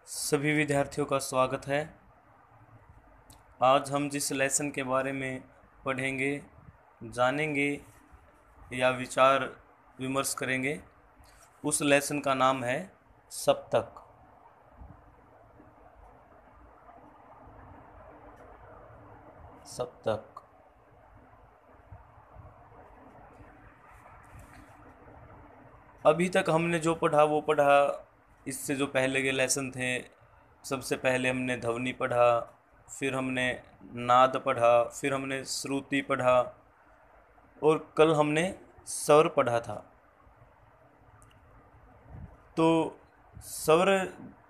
सभी विद्यार्थियों का स्वागत है। आज हम जिस लेसन के बारे में पढ़ेंगे, जानेंगे या विचार विमर्श करेंगे, उस लेसन का नाम है सप्तक। सप्तक अभी तक हमने जो पढ़ा वो पढ़ा। इससे जो पहले के लेसन थे, सबसे पहले हमने ध्वनि पढ़ा, फिर हमने नाद पढ़ा, फिर हमने श्रुति पढ़ा और कल हमने स्वर पढ़ा था। तो स्वर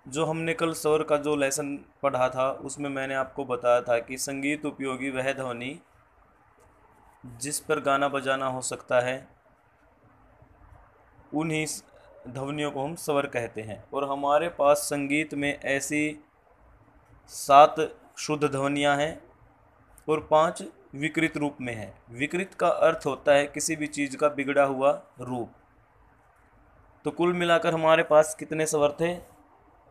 जो हमने कल स्वर का जो लेसन पढ़ा था उसमें मैंने आपको बताया था कि संगीत उपयोगी वह ध्वनि जिस पर गाना बजाना हो सकता है, उन्हीं ध्वनियों को हम स्वर कहते हैं। और हमारे पास संगीत में ऐसी 7 शुद्ध ध्वनियाँ हैं और 5 विकृत रूप में है। विकृत का अर्थ होता है किसी भी चीज़ का बिगड़ा हुआ रूप। तो कुल मिलाकर हमारे पास कितने स्वर थे?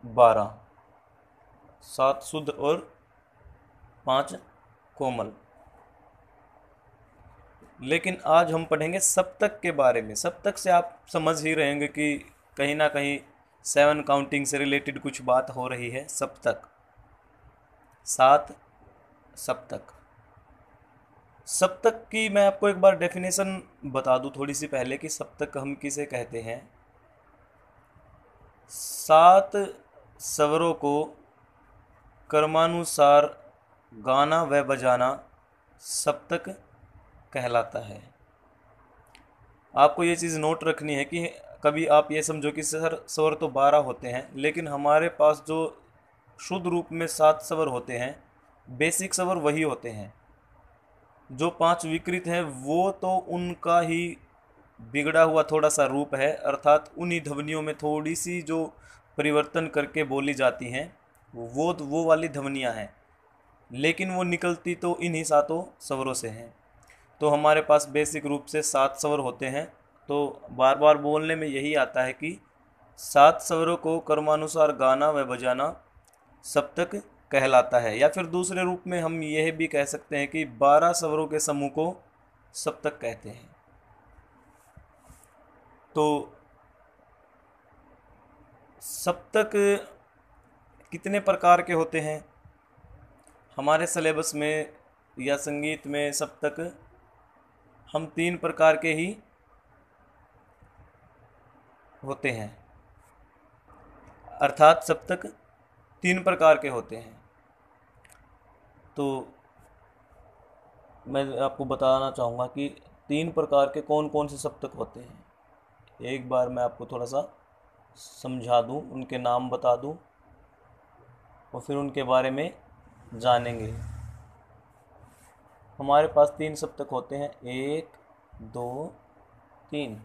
12, 7 शुद्ध और 5 कोमल। लेकिन आज हम पढ़ेंगे सप्तक के बारे में। सप्तक से आप समझ ही रहेंगे कि कहीं ना कहीं 7 काउंटिंग से रिलेटेड कुछ बात हो रही है। सप्तक, 7 सप्तक। सप्तक की मैं आपको एक बार डेफिनेशन बता दूं थोड़ी सी पहले कि सप्तक हम किसे कहते हैं। 7 स्वरों को क्रमानुसार गाना व बजाना सप्तक कहलाता है। आपको ये चीज़ नोट रखनी है कि कभी आप ये समझो कि स्वर तो 12 होते हैं, लेकिन हमारे पास जो शुद्ध रूप में 7 स्वर होते हैं, बेसिक स्वर वही होते हैं। जो 5 विकृत हैं वो तो उनका ही बिगड़ा हुआ थोड़ा सा रूप है, अर्थात उन्हीं ध्वनियों में थोड़ी सी जो परिवर्तन करके बोली जाती हैं वो वाली ध्वनियाँ हैं, लेकिन वो निकलती तो इन्हीं 7 स्वरों से हैं। तो हमारे पास बेसिक रूप से 7 स्वर होते हैं। तो बार बार बोलने में यही आता है कि 7 स्वरों को क्रमानुसार गाना व बजाना सप्तक कहलाता है। या फिर दूसरे रूप में हम यह भी कह सकते हैं कि 12 स्वरों के समूह को सप्तक कहते हैं। तो सप्तक कितने प्रकार के होते हैं? हमारे सिलेबस में या संगीत में सप्तक हम 3 प्रकार के ही होते हैं, अर्थात सप्तक 3 प्रकार के होते हैं। तो मैं आपको बताना चाहूँगा कि 3 प्रकार के कौन कौन से सप्तक होते हैं। एक बार मैं आपको थोड़ा सा समझा दूँ, उनके नाम बता दूँ और फिर उनके बारे में जानेंगे। हमारे पास 3 सप्तक होते हैं, 1, 2, 3।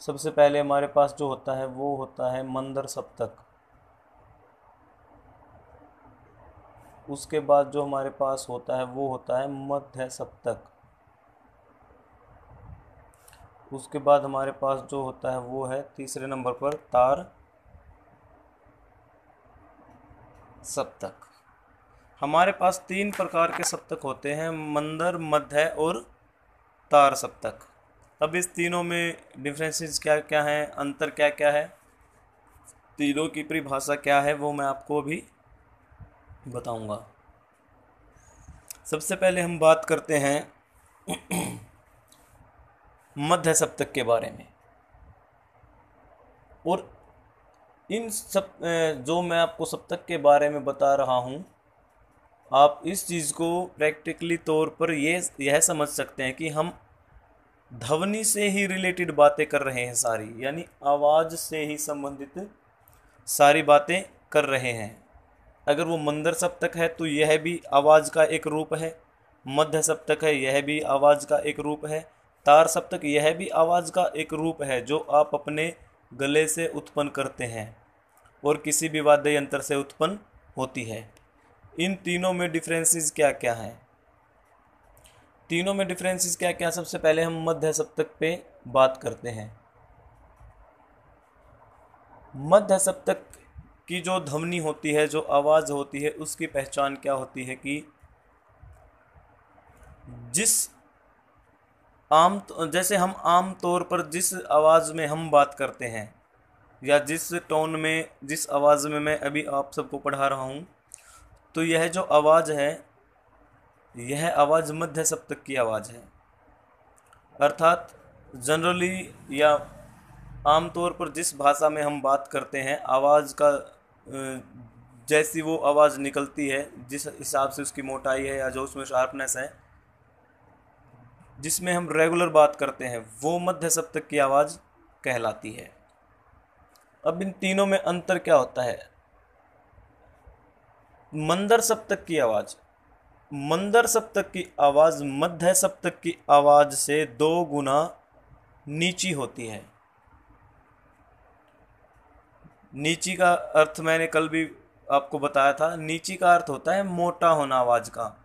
सबसे पहले हमारे पास जो होता है वो होता है मंदर सप्तक। उसके बाद जो हमारे पास होता है वो होता है मध्य सप्तक। उसके बाद हमारे पास जो होता है वो है तीसरे नंबर पर तार सप्तक। हमारे पास 3 प्रकार के सप्तक होते हैं, मंदर, मध्य और तार सप्तक। अब इस तीनों में डिफरेंसेस क्या क्या हैं, अंतर क्या क्या है, तीनों की परिभाषा क्या है, वो मैं आपको अभी बताऊंगा। सबसे पहले हम बात करते हैं मध्य सप्तक के बारे में। और इन सब जो मैं आपको सप्तक के बारे में बता रहा हूँ, आप इस चीज़ को प्रैक्टिकली तौर पर यह समझ सकते हैं कि हम ध्वनि से ही रिलेटेड बातें कर रहे हैं सारी, यानी आवाज़ से ही संबंधित सारी बातें कर रहे हैं। अगर वो मंदर सप्तक है तो यह भी आवाज़ का एक रूप है, मध्य सप्तक है यह भी आवाज़ का एक रूप है, तार सप्तक यह भी आवाज़ का एक रूप है जो आप अपने गले से उत्पन्न करते हैं और किसी भी वाद्य यंत्र से उत्पन्न होती है। इन तीनों में डिफरेंसेस क्या क्या हैं? तीनों में डिफरेंसेस क्या क्या? सबसे पहले हम मध्य सप्तक पे बात करते हैं। मध्य सप्तक कि जो ध्वनि होती है, जो आवाज़ होती है, उसकी पहचान क्या होती है कि जिस जैसे हम आम तौर पर जिस आवाज़ में हम बात करते हैं, या जिस टोन में, जिस आवाज़ में मैं अभी आप सबको पढ़ा रहा हूँ, तो यह जो आवाज़ है, यह आवाज़ मध्य सप्तक की आवाज़ है। अर्थात जनरली या आमतौर पर जिस भाषा में हम बात करते हैं, आवाज़ का जैसी वो आवाज़ निकलती है, जिस हिसाब से उसकी मोटाई है या जो उसमें शार्पनेस है, जिसमें हम रेगुलर बात करते हैं, वो मध्य सप्तक की आवाज़ कहलाती है। अब इन तीनों में अंतर क्या होता है? मंदर सप्तक की आवाज़, मंदर सप्तक की आवाज़ मध्य सप्तक की आवाज़ से 2 गुना नीची होती है। नीची का अर्थ मैंने कल भी आपको बताया था। नीची का अर्थ होता है मोटा होना आवाज़ का।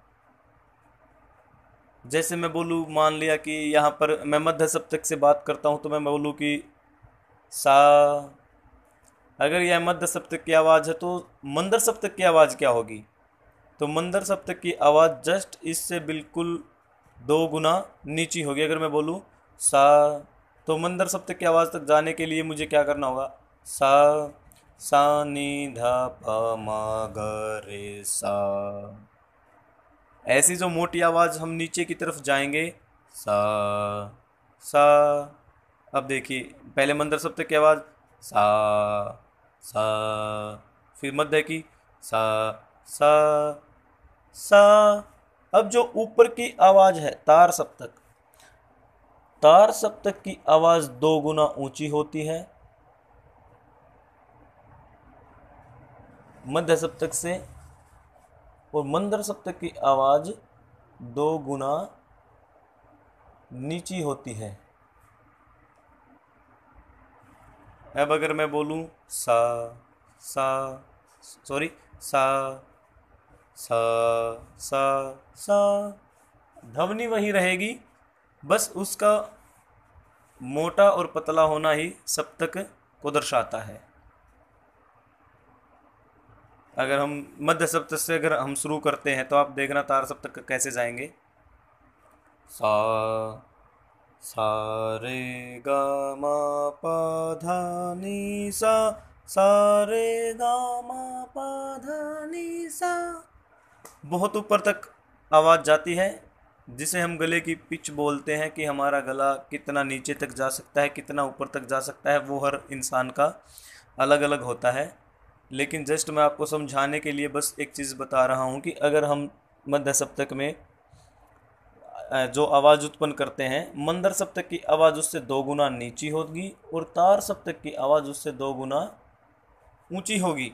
जैसे मैं बोलूँ, मान लिया कि यहाँ पर मैं मध्य सप्तक से बात करता हूँ, तो मैं बोलूँ कि सा, अगर यह मध्य सप्तक की आवाज़ है तो मंदर सप्तक की आवाज़ क्या होगी? तो मंदर सप्तक की आवाज़ जस्ट इससे बिल्कुल 2 गुना नीची होगी। अगर मैं बोलूँ सा, तो मंदर सप्तक की आवाज़ तक जाने के लिए मुझे क्या करना होगा? सा, सा नी धा पा मा ग रे सा। ऐसी जो मोटी आवाज़ हम नीचे की तरफ जाएंगे, सा, सा। अब देखिए, पहले मंदर सप्तक की आवाज़ सा, सा, फिर मध्य की सा, सा, सा। अब जो ऊपर की आवाज़ है तार सप्तक, तार सप्तक की आवाज़ 2 गुना ऊंची होती है मध्य सप्तक से, और मंदर सप्तक की आवाज़ 2 गुना नीची होती है। अब अगर मैं बोलूँ सा, सा, सॉरी, सा, सा, सा, सा, ध्वनि वही रहेगी, बस उसका मोटा और पतला होना ही सप्तक को दर्शाता है। अगर हम मध्य सप्तक से अगर हम शुरू करते हैं, तो आप देखना तार सप्तक कैसे जाएंगे। सा, सा रे गा मा पा धा नी सा, सा रे गा मा पा धा नी सा। बहुत ऊपर तक आवाज़ जाती है, जिसे हम गले की पिच बोलते हैं, कि हमारा गला कितना नीचे तक जा सकता है, कितना ऊपर तक जा सकता है, वो हर इंसान का अलग अलग होता है। लेकिन जस्ट मैं आपको समझाने के लिए बस एक चीज़ बता रहा हूँ कि अगर हम मध्य सप्तक में जो आवाज़ उत्पन्न करते हैं, मंदर सप्तक की आवाज़ उससे 2 गुना नीची होगी, और तार सप्तक की आवाज़ उससे 2 गुना ऊंची होगी।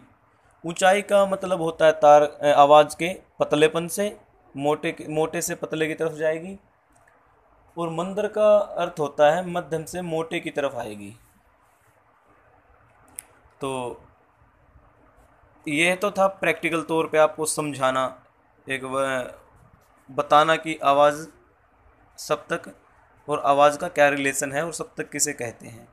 ऊंचाई का मतलब होता है तार आवाज़ के पतलेपन से, मोटे से पतले की तरफ जाएगी, और मंदर का अर्थ होता है मध्यम से मोटे की तरफ आएगी। तो यह तो था प्रैक्टिकल तौर पे आपको समझाना, एक बताना कि आवाज़ सप्तक और आवाज़ का क्या रिलेशन है और सप्तक किसे कहते हैं।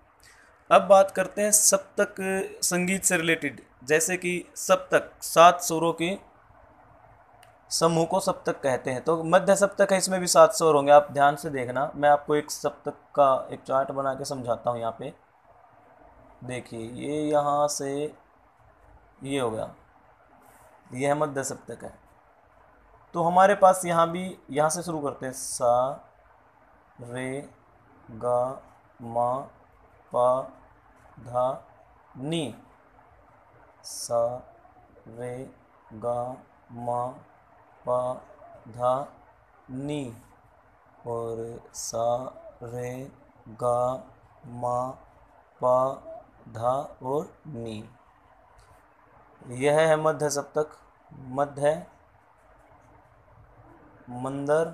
अब बात करते हैं सप्तक संगीत से रिलेटेड। जैसे कि सप्तक 7 सुरों के समूह को सप्तक कहते हैं। तो मध्य सप्तक है, इसमें भी 7 स्वर होंगे। आप ध्यान से देखना, मैं आपको एक सप्तक का एक चार्ट बना के समझाता हूँ। यहाँ पे देखिए, ये यहाँ से ये हो गया, यह मध्य सप्तक है। तो हमारे पास यहाँ भी, यहाँ से शुरू करते हैं, सा रे गा मा पा धा नी, सा रे गा मा पा धा नी, और सा रे गा मा पा धा और नी। यह है मध्य सप्तक। मध्य, मंदर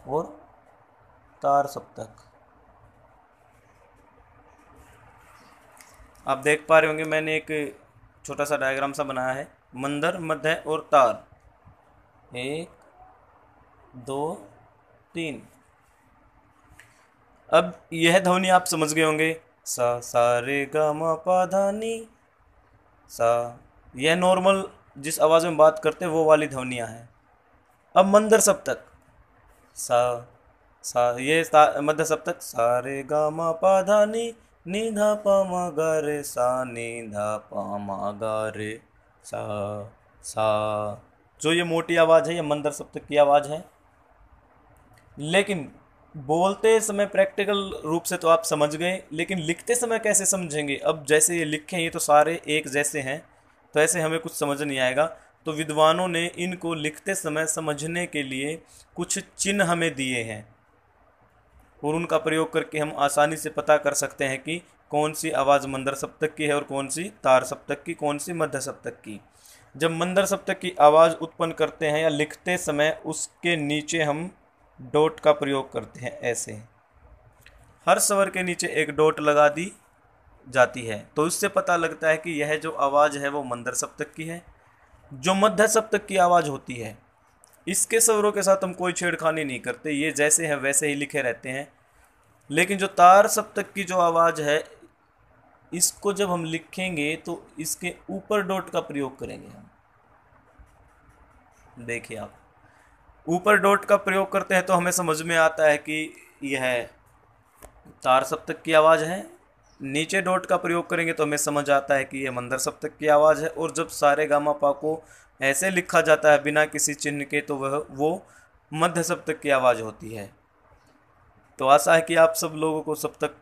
और तार सप्तक। आप देख पा रहे होंगे, मैंने एक छोटा सा डायग्राम सा बनाया है। मंदर, मध्य और तार, 1 2 3। अब यह ध्वनि आप समझ गए होंगे, सा सा रे गा मा पा धा नी सा। यह नॉर्मल जिस आवाज़ में बात करते हैं वो वाली ध्वनियाँ हैं। अब मंदर सप्तक, सा सा, ये मध्य सप्तक, सा रे गा मा पा धा नी धा पा मा गा रे सा नी धा पा मा गा रे सा सा। जो ये मोटी आवाज़ है ये मंदर सप्तक की आवाज़ है। लेकिन बोलते समय प्रैक्टिकल रूप से तो आप समझ गए, लेकिन लिखते समय कैसे समझेंगे? अब जैसे ये लिखे ये तो सारे एक जैसे हैं, तो ऐसे हमें कुछ समझ नहीं आएगा। तो विद्वानों ने इनको लिखते समय समझने के लिए कुछ चिन्ह हमें दिए हैं, और उनका प्रयोग करके हम आसानी से पता कर सकते हैं कि कौन सी आवाज़ मंदर सप्तक की है और कौन सी तार सप्तक की, कौन सी मध्य सप्तक की। जब मंदर सप्तक की आवाज़ उत्पन्न करते हैं या लिखते समय, उसके नीचे हम डॉट का प्रयोग करते हैं। ऐसे हर स्वर के नीचे एक डॉट लगा दी जाती है, तो इससे पता लगता है कि यह जो आवाज़ है वो मंदर सप्तक की है। जो मध्य सप्तक की आवाज़ होती है, इसके स्वरों के साथ हम कोई छेड़खानी नहीं करते, ये जैसे हैं वैसे ही लिखे रहते हैं। लेकिन जो तार सप्तक की जो आवाज़ है, इसको जब हम लिखेंगे तो इसके ऊपर डॉट का प्रयोग करेंगे हम। देखिए आप, ऊपर डॉट का प्रयोग करते हैं तो हमें समझ में आता है कि यह तार सप्तक की आवाज़ है। नीचे डॉट का प्रयोग करेंगे तो हमें समझ आता है कि यह मंदर सप्तक की आवाज़ है। और जब सारे गामा पा को ऐसे लिखा जाता है बिना किसी चिन्ह के, तो वो मध्य सप्तक की आवाज़ होती है। तो आशा है कि आप सब लोगों को सप्तक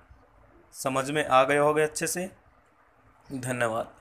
समझ में आ गए होंगे अच्छे से। धन्यवाद।